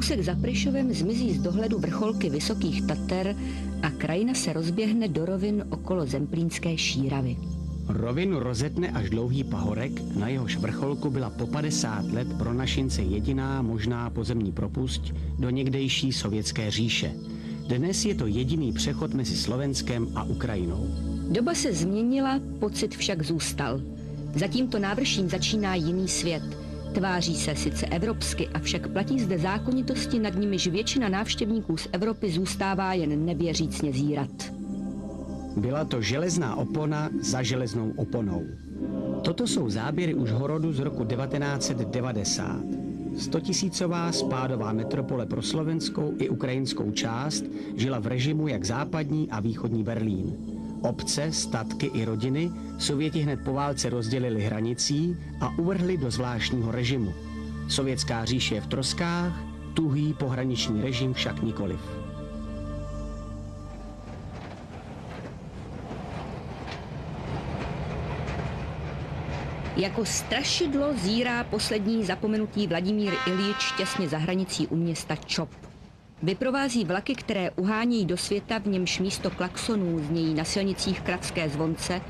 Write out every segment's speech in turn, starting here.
Kousek za Prešovem zmizí z dohledu vrcholky Vysokých Tater a krajina se rozběhne do rovin okolo Zemplínské šíravy. Rovinu rozetne až dlouhý pahorek, na jehož vrcholku byla po 50 let pro našince jediná možná pozemní propusť do někdejší sovětské říše. Dnes je to jediný přechod mezi Slovenskem a Ukrajinou. Doba se změnila, pocit však zůstal. Za tímto návrším začíná jiný svět. Tváří se sice evropsky, avšak platí zde zákonitosti, nad nimiž většina návštěvníků z Evropy zůstává jen nevěřícně zírat. Byla to železná opona za železnou oponou. Toto jsou záběry Užhorodu z roku 1990. 100tisícová spádová metropole pro slovenskou i ukrajinskou část žila v režimu jak západní a východní Berlín. Obce, statky i rodiny Sověti hned po válce rozdělili hranicí a uvrhli do zvláštního režimu. Sovětská říše je v troskách, tuhý pohraniční režim však nikoliv. Jako strašidlo zírá poslední zapomenutý Vladimír Iljič těsně za hranicí u města Čop. Vyprovází vlaky, které uhánějí do světa, v němž místo klaxonů znějí na silnicích kratské zvonce,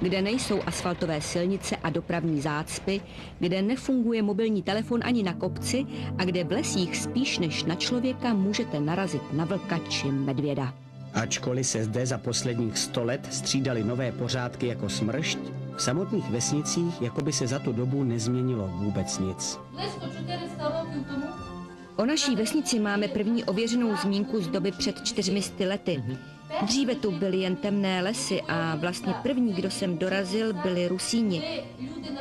kde nejsou asfaltové silnice a dopravní zácpy, kde nefunguje mobilní telefon ani na kopci a kde v lesích spíš než na člověka můžete narazit na vlka či medvěda. Ačkoliv se zde za posledních 100 let střídaly nové pořádky jako smršť, v samotných vesnicích jako by se za tu dobu nezměnilo vůbec nic. O naší vesnici máme první ověřenou zmínku z doby před 400 lety. Dříve tu byly jen temné lesy a vlastně první, kdo sem dorazil, byli Rusíni.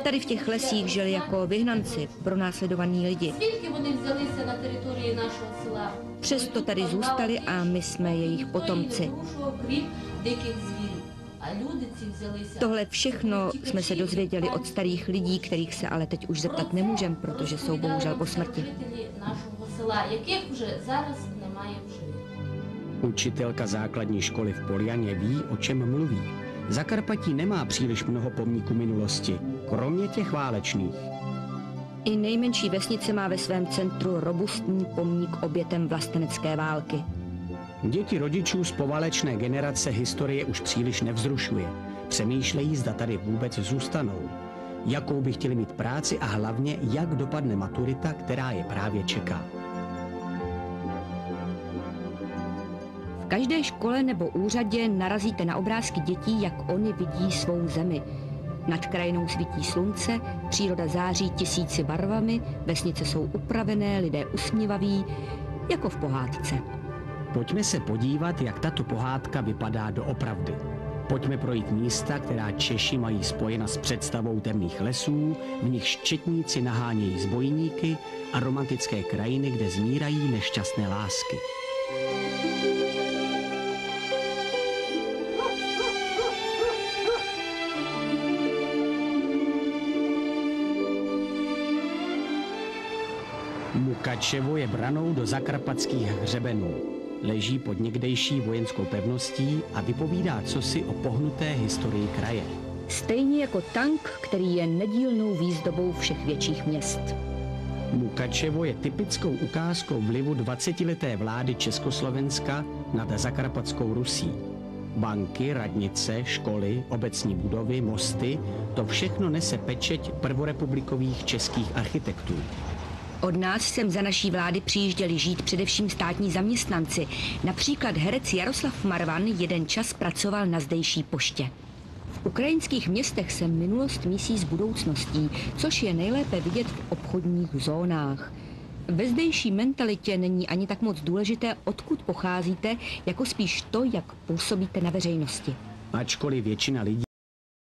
Tady v těch lesích žili jako vyhnanci, pronásledovaní lidi. Přesto tady zůstali a my jsme jejich potomci. Tohle všechno jsme se dozvěděli od starých lidí, kterých se ale teď už zeptat nemůžeme, protože jsou bohužel po smrti. Učitelka základní školy v Poljaně ví, o čem mluví. Zakarpatí nemá příliš mnoho pomníků minulosti, kromě těch válečných. I nejmenší vesnice má ve svém centru robustní pomník obětem vlastenecké války. Děti rodičů z poválečné generace historie už příliš nevzrušuje. Přemýšlejí, zda tady vůbec zůstanou. Jakou by chtěli mít práci a hlavně, jak dopadne maturita, která je právě čeká. V každé škole nebo úřadě narazíte na obrázky dětí, jak oni vidí svou zemi. Nad krajinou svítí slunce, příroda září tisíci barvami, vesnice jsou upravené, lidé usměvaví, jako v pohádce. Pojďme se podívat, jak tato pohádka vypadá doopravdy. Pojďme projít místa, která Češi mají spojena s představou temných lesů, v nichž četníci nahánějí zbojníky a romantické krajiny, kde zmírají nešťastné lásky. Mukačevo je branou do zakarpatských hřebenů. Leží pod někdejší vojenskou pevností a vypovídá cosi o pohnuté historii kraje. Stejně jako tank, který je nedílnou výzdobou všech větších měst. Mukačevo je typickou ukázkou vlivu 20leté vlády Československa nad Zakarpatskou Rusí. Banky, radnice, školy, obecní budovy, mosty, to všechno nese pečeť prvorepublikových českých architektů. Od nás sem za naší vlády přijížděli žít především státní zaměstnanci. Například herec Jaroslav Marvan jeden čas pracoval na zdejší poště. V ukrajinských městech se minulost mísí s budoucností, což je nejlépe vidět v obchodních zónách. Ve zdejší mentalitě není ani tak moc důležité, odkud pocházíte, jako spíš to, jak působíte na veřejnosti. Ačkoliv většina lidí